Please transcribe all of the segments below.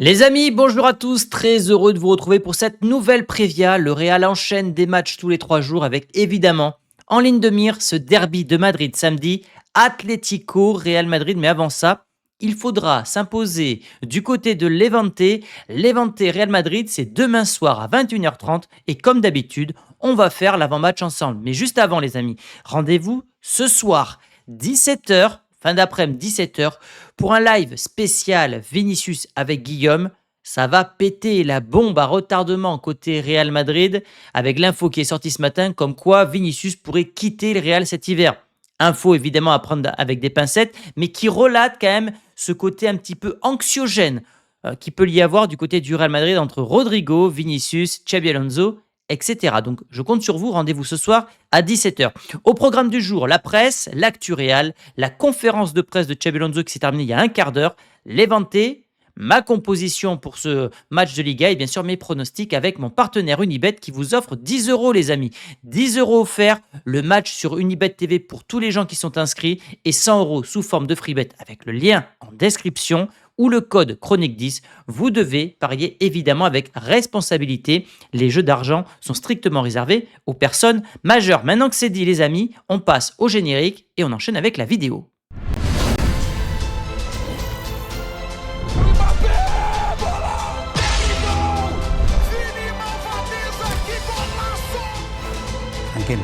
Les amis, bonjour à tous, très heureux de vous retrouver pour cette nouvelle Prévia. Le Real enchaîne des matchs tous les 3 jours avec évidemment en ligne de mire ce derby de Madrid samedi, Atlético Real Madrid. Mais avant ça, il faudra s'imposer du côté de Levante. Levante Real Madrid, c'est demain soir à 21h30 et comme d'habitude, on va faire l'avant-match ensemble. Mais juste avant les amis, rendez-vous ce soir 17h, fin d'après-midi 17h pour un live spécial Vinicius avec Guillaume. Ça va péter la bombe à retardement côté Real Madrid avec l'info qui est sortie ce matin comme quoi Vinicius pourrait quitter le Real cet hiver. Info évidemment à prendre avec des pincettes, mais qui relate quand même ce côté un petit peu anxiogène qui peut y avoir du côté du Real Madrid entre Rodrigo, Vinicius, Xabi Alonso, etc. Donc je compte sur vous, rendez-vous ce soir à 17h. Au programme du jour, la presse, l'actu Real, la conférence de presse de Xabi Alonso qui s'est terminée il y a un quart d'heure, Levante, ma composition pour ce match de Liga et bien sûr mes pronostics avec mon partenaire Unibet qui vous offre 10 euros les amis. 10 euros offerts, le match sur Unibet TV pour tous les gens qui sont inscrits et 100 euros sous forme de freebet avec le lien en description ou le code chronique 10. Vous devez parier évidemment avec responsabilité. Les jeux d'argent sont strictement réservés aux personnes majeures. Maintenant que c'est dit les amis, on passe au générique et on enchaîne avec la vidéo. Tranquille.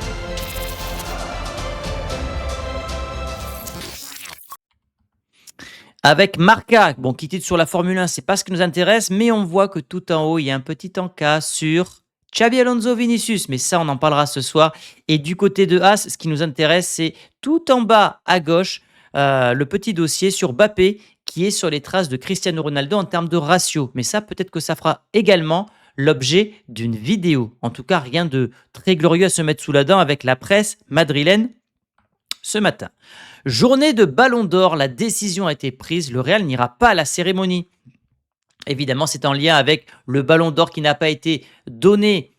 Avec Marca, bon, qui titre sur la Formule 1, c'est pas ce qui nous intéresse, mais on voit que tout en haut, il y a un petit encas sur Xabi Alonso Vinicius, mais ça, on en parlera ce soir. Et du côté de As, ce qui nous intéresse, c'est tout en bas à gauche, le petit dossier sur Mbappé, qui est sur les traces de Cristiano Ronaldo en termes de ratio. Mais ça, peut-être que ça fera également l'objet d'une vidéo. En tout cas, rien de très glorieux à se mettre sous la dent avec la presse madrilène ce matin. Journée de Ballon d'Or, la décision a été prise, le Real n'ira pas à la cérémonie. Évidemment, c'est en lien avec le Ballon d'Or qui n'a pas été donné.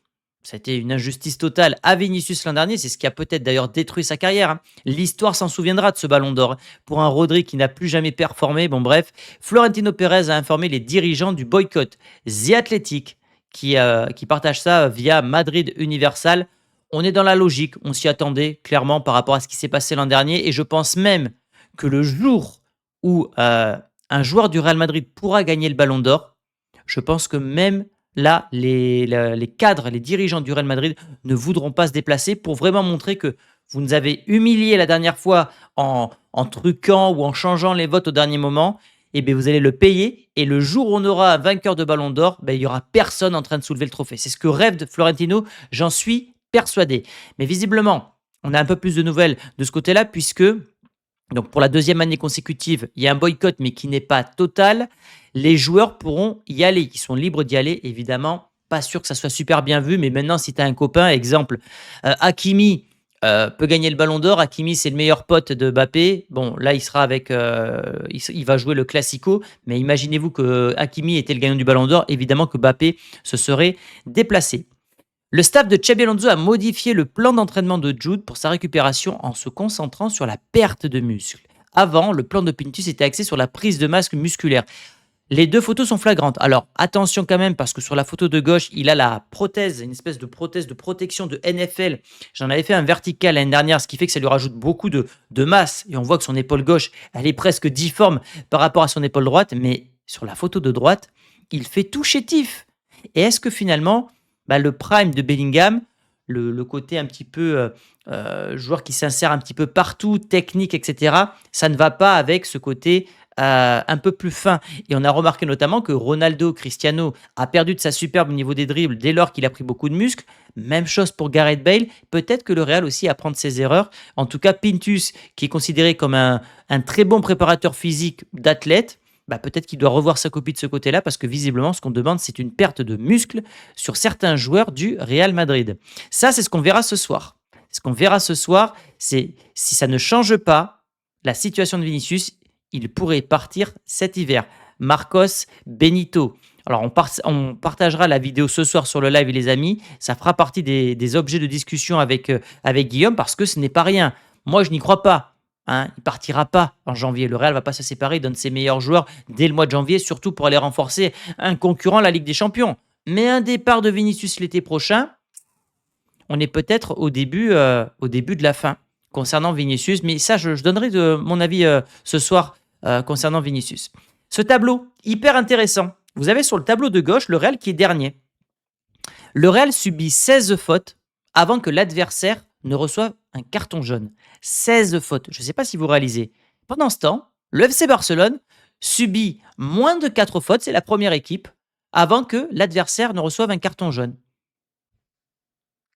C'était une injustice totale à Vinicius l'an dernier, c'est ce qui a peut-être d'ailleurs détruit sa carrière. L'histoire s'en souviendra de ce Ballon d'Or. Pour un Rodri qui n'a plus jamais performé, bon bref, Florentino Pérez a informé les dirigeants du boycott. The Athletic, qui partage ça via Madrid Universal. On est dans la logique, on s'y attendait clairement par rapport à ce qui s'est passé l'an dernier et je pense même que le jour où un joueur du Real Madrid pourra gagner le Ballon d'Or, je pense que même là, les cadres, les dirigeants du Real Madrid ne voudront pas se déplacer pour vraiment montrer que vous nous avez humiliés la dernière fois en truquant ou en changeant les votes au dernier moment. Et bien vous allez le payer et le jour où on aura un vainqueur de Ballon d'Or, il n'y aura personne en train de soulever le trophée. C'est ce que rêve Florentino, j'en suis persuadé. Mais visiblement, on a un peu plus de nouvelles de ce côté-là, puisque donc pour la deuxième année consécutive, il y a un boycott, mais qui n'est pas total. Les joueurs pourront y aller, ils sont libres d'y aller, évidemment. Pas sûr que ça soit super bien vu, mais maintenant, si tu as un copain, exemple, Hakimi peut gagner le Ballon d'Or. Hakimi, c'est le meilleur pote de Mbappé. Bon, là, il sera avec, il va jouer le Classico, mais imaginez-vous que Hakimi était le gagnant du Ballon d'Or, évidemment que Mbappé se serait déplacé. Le staff de Xabi Alonso a modifié le plan d'entraînement de Jude pour sa récupération en se concentrant sur la perte de muscle. Avant, le plan de Pintus était axé sur la prise de masse musculaire. Les deux photos sont flagrantes. Alors attention quand même parce que sur la photo de gauche, il a la prothèse, une espèce de prothèse de protection de NFL. J'en avais fait un vertical l'année dernière, ce qui fait que ça lui rajoute beaucoup de masse. Et on voit que son épaule gauche, elle est presque difforme par rapport à son épaule droite. Mais sur la photo de droite, il fait tout chétif. Et est-ce que finalement, le prime de Bellingham, le côté un petit peu joueur qui s'insère un petit peu partout, technique, etc., ça ne va pas avec ce côté un peu plus fin. Et on a remarqué notamment que Ronaldo, Cristiano, a perdu de sa superbe au niveau des dribbles dès lors qu'il a pris beaucoup de muscles. Même chose pour Gareth Bale. Peut-être que le Real aussi apprend de ses erreurs. En tout cas, Pintus, qui est considéré comme un très bon préparateur physique d'athlète, peut-être qu'il doit revoir sa copie de ce côté-là parce que visiblement, ce qu'on demande, c'est une perte de muscle sur certains joueurs du Real Madrid. Ça, c'est ce qu'on verra ce soir. Ce qu'on verra ce soir, c'est si ça ne change pas la situation de Vinicius, il pourrait partir cet hiver. Marcos Benito. Alors, on partagera la vidéo ce soir sur le live, les amis. Ça fera partie des objets de discussion avec Guillaume parce que ce n'est pas rien. Moi, je n'y crois pas. hein, il partira pas en janvier. Le Real va pas se séparer, il donne ses meilleurs joueurs dès le mois de janvier, surtout pour aller renforcer un concurrent, la Ligue des Champions. Mais un départ de Vinicius l'été prochain, on est peut-être au début de la fin concernant Vinicius. Mais ça, je donnerai mon avis ce soir concernant Vinicius. Ce tableau, hyper intéressant. Vous avez sur le tableau de gauche le Real qui est dernier. Le Real subit 16 fautes avant que l'adversaire ne reçoive un carton jaune. 16 fautes. Je ne sais pas si vous réalisez. Pendant ce temps, le FC Barcelone subit moins de 4 fautes, c'est la première équipe, avant que l'adversaire ne reçoive un carton jaune.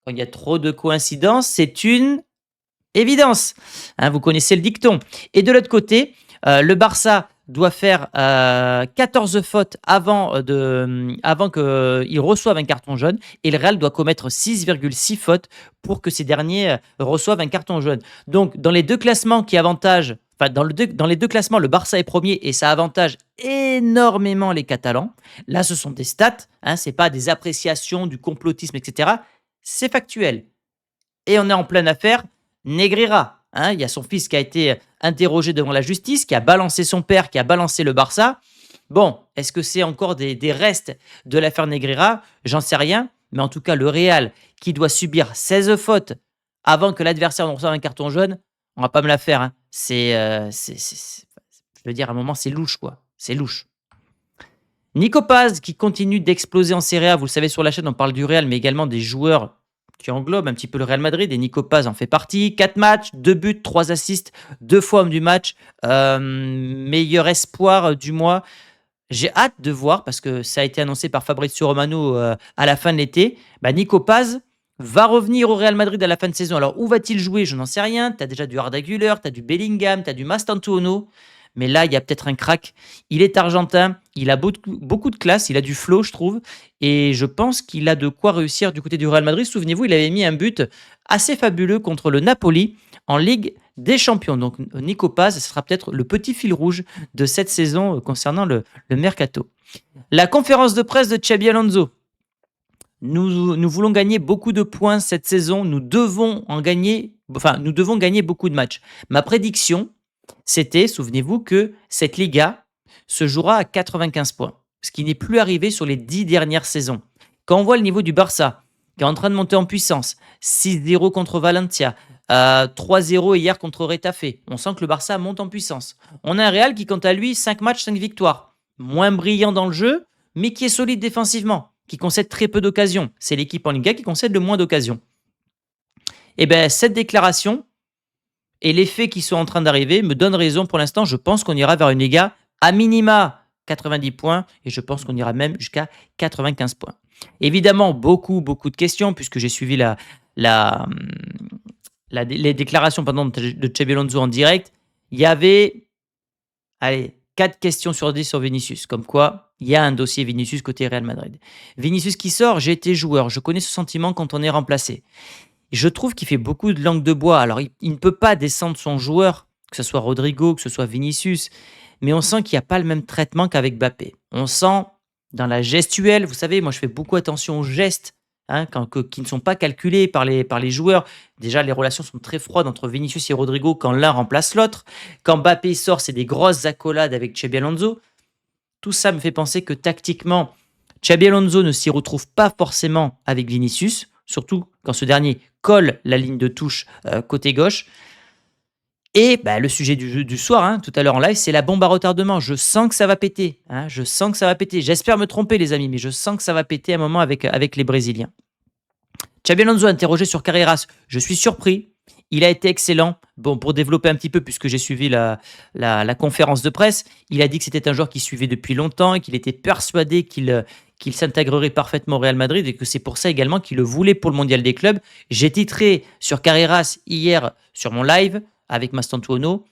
Quand il y a trop de coïncidences, c'est une évidence. Hein, vous connaissez le dicton. Et de l'autre côté, le Barça doit faire 14 fautes avant qu'il reçoive un carton jaune et le Real doit commettre 6,6 fautes pour que ces derniers reçoivent un carton jaune. Donc, dans les deux classements qui avantagent, enfin, dans les deux classements, le Barça est premier et ça avantage énormément les Catalans. Là, ce sont des stats, hein, ce n'est pas des appréciations, du complotisme, etc. C'est factuel. Et on est en pleine affaire Negreira. Hein, il y a son fils qui a été interrogé devant la justice, qui a balancé son père, qui a balancé le Barça. Bon, est-ce que c'est encore des restes de l'affaire Negreira? J'en sais rien. Mais en tout cas, le Real qui doit subir 16 fautes avant que l'adversaire ne reçoive un carton jaune, on va pas me la faire. Hein. Je veux dire, à un moment, c'est louche, quoi. C'est louche. Nico Paz qui continue d'exploser en Serie A. Vous le savez, sur la chaîne, on parle du Real, mais également des joueurs qui englobe un petit peu le Real Madrid, et Nico Paz en fait partie. 4 matchs, 2 buts, 3 assists, 2 fois homme du match, meilleur espoir du mois. J'ai hâte de voir, parce que ça a été annoncé par Fabrizio Romano à la fin de l'été, Nico Paz va revenir au Real Madrid à la fin de saison. Alors où va-t-il jouer? Je n'en sais rien. Tu as déjà du Arda Güler, tu as du Bellingham, tu as du Mastantuono. Mais là, il y a peut-être un crack. Il est argentin, il a beaucoup de classe, il a du flow, je trouve. Et je pense qu'il a de quoi réussir du côté du Real Madrid. Souvenez-vous, il avait mis un but assez fabuleux contre le Napoli en Ligue des Champions. Donc Nico Paz, ce sera peut-être le petit fil rouge de cette saison concernant le mercato. La conférence de presse de Xabi Alonso. Nous voulons gagner beaucoup de points cette saison. Nous devons gagner beaucoup de matchs. Ma prédiction, c'était, souvenez-vous, que cette Liga se jouera à 95 points, ce qui n'est plus arrivé sur les 10 dernières saisons. Quand on voit le niveau du Barça, qui est en train de monter en puissance, 6-0 contre Valencia, 3-0 hier contre Retafe, on sent que le Barça monte en puissance. On a un Real qui, quant à lui, 5 matchs, 5 victoires. Moins brillant dans le jeu, mais qui est solide défensivement, qui concède très peu d'occasions. C'est l'équipe en Liga qui concède le moins d'occasions. Et bien, cette déclaration et les faits qui sont en train d'arriver me donnent raison pour l'instant. Je pense qu'on ira vers une Liga à minima 90 points et je pense qu'on ira même jusqu'à 95 points. Évidemment, beaucoup de questions puisque j'ai suivi les déclarations de Xabi Alonso en direct. Il y avait 4 questions sur 10 sur Vinicius, comme quoi il y a un dossier Vinicius côté Real Madrid. Vinicius qui sort, j'ai été joueur, je connais ce sentiment quand on est remplacé. Je trouve qu'il fait beaucoup de langue de bois. Alors, il ne peut pas descendre son joueur, que ce soit Rodrigo, que ce soit Vinicius, mais on sent qu'il n'y a pas le même traitement qu'avec Mbappé. On sent dans la gestuelle, vous savez, moi je fais beaucoup attention aux gestes, hein, qui ne sont pas calculés par les joueurs. Déjà, les relations sont très froides entre Vinicius et Rodrigo quand l'un remplace l'autre. Quand Mbappé sort, c'est des grosses accolades avec Xabi Alonso. Tout ça me fait penser que tactiquement, Xabi Alonso ne s'y retrouve pas forcément avec Vinicius, surtout quand ce dernier colle la ligne de touche côté gauche. Et le sujet du soir, hein, tout à l'heure en live, c'est la bombe à retardement. Je sens que ça va péter. Hein, je sens que ça va péter. J'espère me tromper, les amis, mais je sens que ça va péter à un moment avec les Brésiliens. Xabi Alonso interrogé sur Carreras. Je suis surpris. Il a été excellent. Bon, pour développer un petit peu, puisque j'ai suivi la conférence de presse, il a dit que c'était un joueur qu'il suivait depuis longtemps et qu'il était persuadé qu'il s'intégrerait parfaitement au Real Madrid et que c'est pour ça également qu'il le voulait pour le Mondial des clubs. J'ai titré sur Carreras hier sur mon live avec Mastantuono.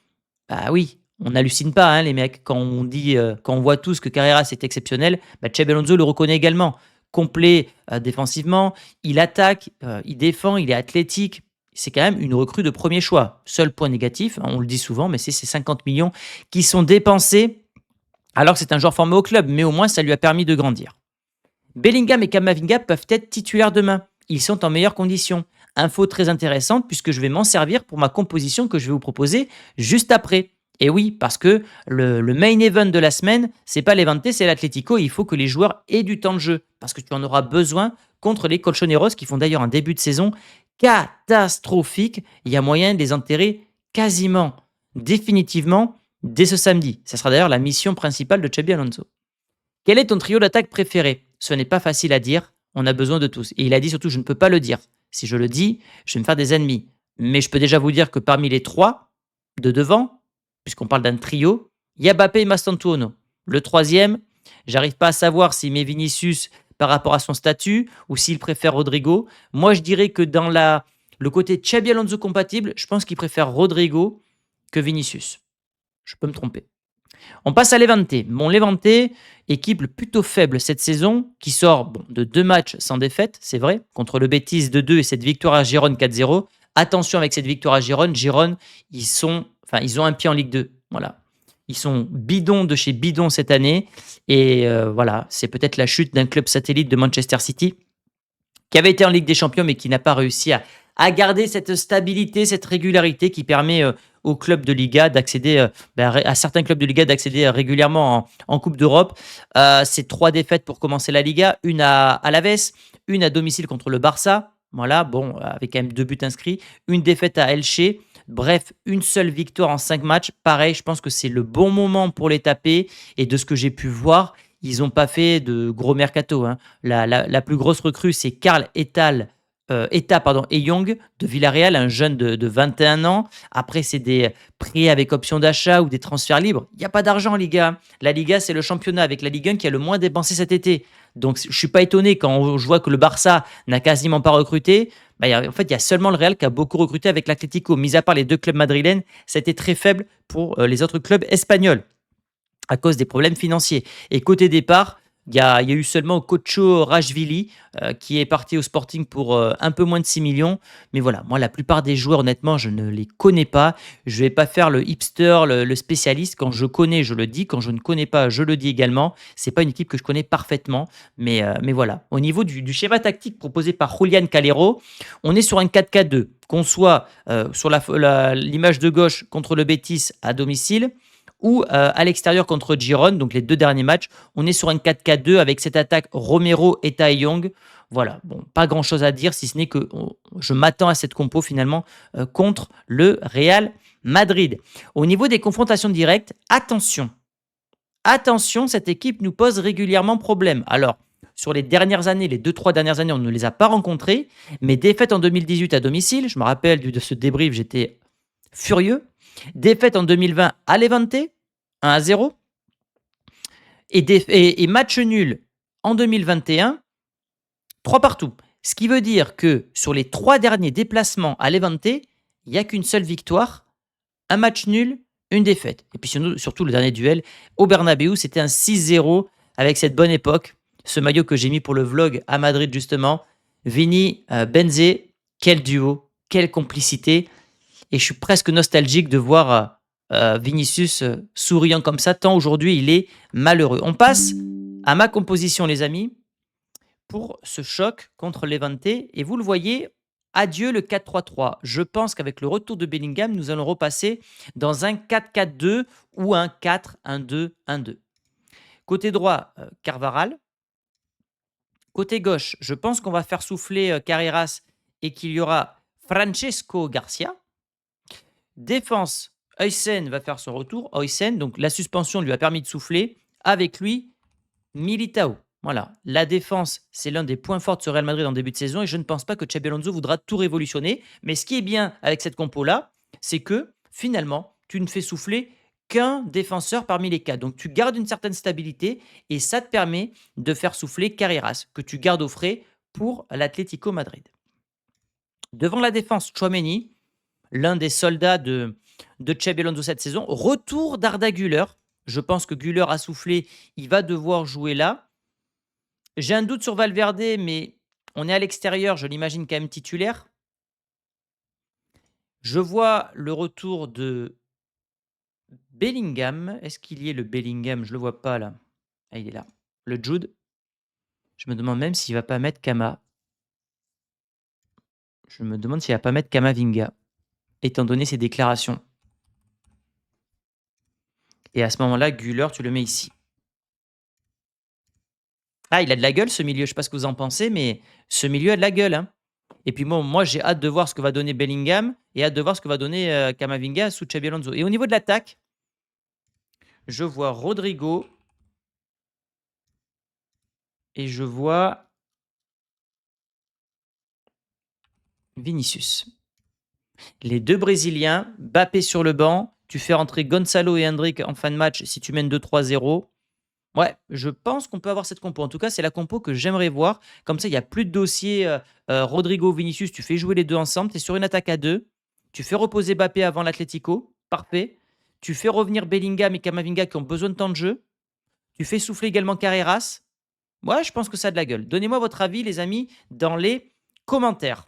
Oui, on n'hallucine pas, hein, les mecs, quand on voit tous que Carreras est exceptionnel. Xabi Alonso le reconnaît également. Complet défensivement, il attaque, il défend, il est athlétique. C'est quand même une recrue de premier choix. Seul point négatif, on le dit souvent, mais c'est ces 50 millions qui sont dépensés alors que c'est un joueur formé au club, mais au moins ça lui a permis de grandir. Bellingham et Camavinga peuvent être titulaires demain. Ils sont en meilleures conditions. Info très intéressante puisque je vais m'en servir pour ma composition que je vais vous proposer juste après. Et oui, parce que le main event de la semaine, c'est pas l'Evante, c'est l'Atlético. Il faut que les joueurs aient du temps de jeu parce que tu en auras besoin contre les Colchoneros qui font d'ailleurs un début de saison catastrophique. Il y a moyen de les enterrer quasiment, définitivement, dès ce samedi. Ce sera d'ailleurs la mission principale de Xabi Alonso. Quel est ton trio d'attaque préféré? Ce n'est pas facile à dire, on a besoin de tous. Et il a dit surtout, je ne peux pas le dire. Si je le dis, je vais me faire des ennemis. Mais je peux déjà vous dire que parmi les trois de devant, puisqu'on parle d'un trio, il y a Mbappé et Mastantuono. Le troisième, j'arrive pas à savoir s'il met Vinicius par rapport à son statut ou s'il préfère Rodrigo. Moi, je dirais que dans le côté Xabi Alonso compatible, je pense qu'il préfère Rodrigo que Vinicius. Je peux me tromper. On passe à Levante. Bon, Levante, équipe plutôt faible cette saison, qui sort de 2 matchs sans défaite, c'est vrai, contre le Betis 2-2 et cette victoire à Gérone 4-0. Attention avec cette victoire à Gérone. Gérone, ils ont un pied en Ligue 2. Voilà. Ils sont bidons de chez bidon cette année. Et voilà, c'est peut-être la chute d'un club satellite de Manchester City qui avait été en Ligue des Champions mais qui n'a pas réussi à garder cette stabilité, cette régularité qui permet aux clubs de Liga d'accéder, à certains clubs de Liga d'accéder régulièrement en Coupe d'Europe. C'est 3 défaites pour commencer la Liga, une à Alaves, une à domicile contre le Barça, voilà, bon, avec quand même 2 buts inscrits, une défaite à Elche. Bref, une seule victoire en 5 matchs. Pareil, je pense que c'est le bon moment pour les taper. Et de ce que j'ai pu voir, ils n'ont pas fait de gros mercato, hein. La plus grosse recrue, c'est Karl Eta et Young de Villarreal, un jeune de 21 ans. Après, c'est des prix avec option d'achat ou des transferts libres. Il n'y a pas d'argent en Liga. La Liga, c'est le championnat avec la Ligue 1 qui a le moins dépensé cet été. Donc, je ne suis pas étonné quand je vois que le Barça n'a quasiment pas recruté. En fait, il y a seulement le Real qui a beaucoup recruté avec l'Atlético. Mis à part les 2 clubs madrilènes, ça a été très faible pour les autres clubs espagnols à cause des problèmes financiers. Et côté départ, il y a eu seulement Kocho Rajvili qui est parti au Sporting pour un peu moins de 6 millions. Mais voilà, moi, la plupart des joueurs, honnêtement, je ne les connais pas. Je ne vais pas faire le hipster, le spécialiste. Quand je connais, je le dis. Quand je ne connais pas, je le dis également. C'est pas une équipe que je connais parfaitement. Mais voilà. Au niveau du schéma tactique proposé par Julian Calero, on est sur un 4-4-2. Qu'on soit sur l'image de gauche contre le Betis à domicile, ou à l'extérieur contre Giron, donc les 2 derniers matchs, on est sur un 4-4-2 avec cette attaque Romero et Tai Young. Voilà, bon, pas grand chose à dire si ce n'est que je m'attends à cette compo finalement contre le Real Madrid. Au niveau des confrontations directes, attention, cette équipe nous pose régulièrement problème. Alors, sur les dernières années, les 2-3 dernières années, on ne les a pas rencontrés, mais défaite en 2018 à domicile, je me rappelle de ce débrief, j'étais furieux. Défaite en 2020 à Levante, 1-0. Et match nul en 2021, 3 partout. Ce qui veut dire que sur les 3 derniers déplacements à Levante, il n'y a qu'une seule victoire, un match nul, une défaite. Et puis surtout le dernier duel au Bernabeu, c'était un 6-0 avec cette bonne époque. Ce maillot que j'ai mis pour le vlog à Madrid justement. Vini, Benzé, quel duo, quelle complicité. Et je suis presque nostalgique de voir Vinicius souriant comme ça, tant aujourd'hui il est malheureux. On passe à ma composition, les amis, pour ce choc contre Levante. Et vous le voyez, adieu le 4-3-3. Je pense qu'avec le retour de Bellingham, nous allons repasser dans un 4-4-2 ou un 4-1-2-1-2. Côté droit, Carvaral. Côté gauche, je pense qu'on va faire souffler Carreras et qu'il y aura Francesco Garcia. Défense, Huysen va faire son retour. Huysen, donc la suspension lui a permis de souffler. Avec lui, Militao. Voilà, la défense, c'est l'un des points forts de ce Real Madrid en début de saison et je ne pense pas que Xabi Alonso voudra tout révolutionner. Mais ce qui est bien avec cette compo-là, c'est que finalement, tu ne fais souffler qu'un défenseur parmi les 4. Donc tu gardes une certaine stabilité et ça te permet de faire souffler Carreras, que tu gardes au frais pour l'Atlético Madrid. Devant la défense, Tchouaméni, l'un des soldats de Xabi Alonso cette saison. Retour d'Arda Güler. Je pense que Güler a soufflé. Il va devoir jouer là. J'ai un doute sur Valverde, mais on est à l'extérieur. Je l'imagine quand même titulaire. Je vois le retour de Bellingham. Est-ce qu'il y est le Bellingham? Je ne le vois pas là. Ah, il est là. Le Jude. Je me demande même s'il ne va pas mettre Kama. Je me demande s'il va pas mettre Kamavinga, étant donné ses déclarations. Et à ce moment-là, Güler, tu le mets ici. Ah, il a de la gueule ce milieu, je sais pas ce que vous en pensez, mais ce milieu a de la gueule, hein. Et puis bon, moi j'ai hâte de voir ce que va donner Bellingham et hâte de voir ce que va donner Camavinga sous Xabi Alonso. Et au niveau de l'attaque, je vois Rodrigo et je vois Vinicius. Les deux Brésiliens, Bappé sur le banc, tu fais rentrer Gonzalo et Hendrick en fin de match si tu mènes 2-3-0. Ouais, je pense qu'on peut avoir cette compo. En tout cas, c'est la compo que j'aimerais voir. Comme ça, il y a plus de dossier, Rodrigo, Vinicius, tu fais jouer les 2 ensemble, tu es sur une attaque à 2. Tu fais reposer Mbappé avant l'Atlético, parfait. Tu fais revenir Bellingham et Camavinga qui ont besoin de temps de jeu. Tu fais souffler également Carreras. Ouais, je pense que ça a de la gueule. Donnez-moi votre avis, les amis, dans les commentaires.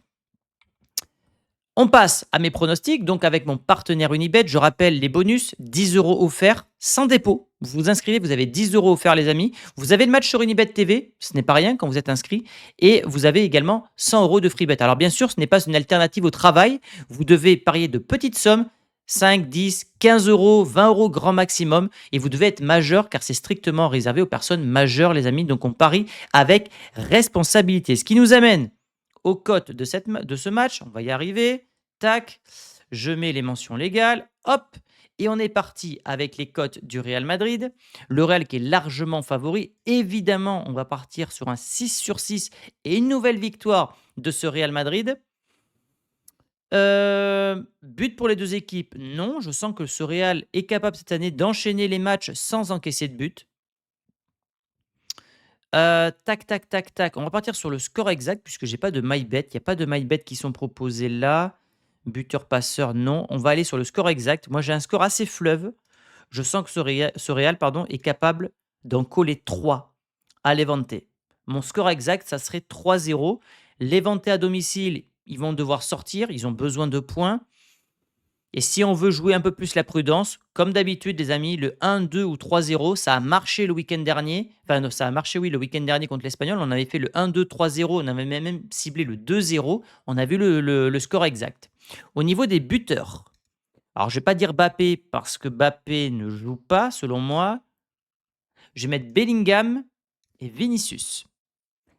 On passe à mes pronostics, donc avec mon partenaire Unibet. Je rappelle les bonus, 10 € offerts sans dépôt. Vous vous inscrivez, vous avez 10 € offerts les amis. Vous avez le match sur Unibet TV, ce n'est pas rien quand vous êtes inscrit. Et vous avez également 100 € de free bet. Alors bien sûr, ce n'est pas une alternative au travail. Vous devez parier de petites sommes, 5, 10, 15 €, 20 € grand maximum. Et vous devez être majeur car c'est strictement réservé aux personnes majeures les amis. Donc on parie avec responsabilité. Ce qui nous amène aux cotes de ce match. On va y arriver. Tac, je mets les mentions légales. Hop, et on est parti avec les cotes du Real Madrid. Le Real qui est largement favori. Évidemment, on va partir sur un 6 sur 6 et une nouvelle victoire de ce Real Madrid. But pour les deux équipes, non. Je sens que ce Real est capable cette année d'enchaîner les matchs sans encaisser de but. Tac, tac, tac, tac. On va partir sur le score exact puisque j'ai pas de MyBet. Il n'y a pas de MyBet qui sont proposés là. Buteur, passeur, non. On va aller sur le score exact. Moi, j'ai un score assez fleuve. Je sens que ce Real, pardon, est capable d'en coller 3 à Levante. Mon score exact, ça serait 3-0. Levante à domicile, ils vont devoir sortir. Ils ont besoin de points. Et si on veut jouer un peu plus la prudence, comme d'habitude, les amis, le 1-2 ou 3-0, ça a marché le week-end dernier. Enfin, non, ça a marché, oui, le week-end dernier contre l'Espagnol. On avait fait le 1-2, 3-0. On avait même ciblé le 2-0. On a vu le score exact. Au niveau des buteurs, alors je ne vais pas dire Bappé parce que Bappé ne joue pas, selon moi. Je vais mettre Bellingham et Vinicius.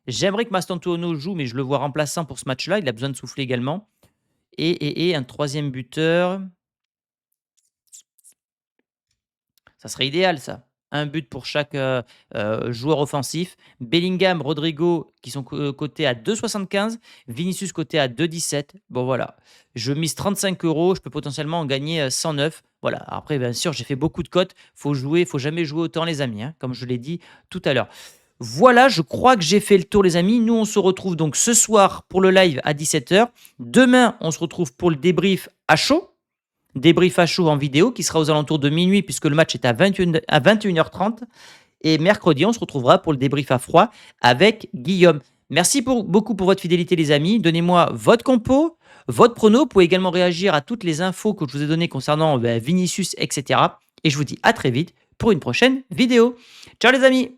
J'aimerais que Mastantuono joue, mais je le vois remplaçant pour ce match-là. Il a besoin de souffler également. Et un troisième buteur. Ça serait idéal, ça. Un but pour chaque joueur offensif. Bellingham, Rodrigo qui sont cotés à 2,75. Vinicius coté à 2,17. Bon, voilà. Je mise 35 €. Je peux potentiellement en gagner 109. Voilà. Après, bien sûr, j'ai fait beaucoup de cotes. Faut jouer, faut jamais jouer autant, les amis, hein, comme je l'ai dit tout à l'heure. Voilà, je crois que j'ai fait le tour, les amis. Nous, on se retrouve donc ce soir pour le live à 17 h. Demain, on se retrouve pour le débrief à chaud. Débrief à chaud en vidéo qui sera aux alentours de minuit puisque le match est à 21h30. Et mercredi, on se retrouvera pour le débrief à froid avec Guillaume. Merci beaucoup pour votre fidélité, les amis. Donnez-moi votre compo, votre prono. Vous pouvez également réagir à toutes les infos que je vous ai données concernant Vinicius, etc. Et je vous dis à très vite pour une prochaine vidéo. Ciao les amis!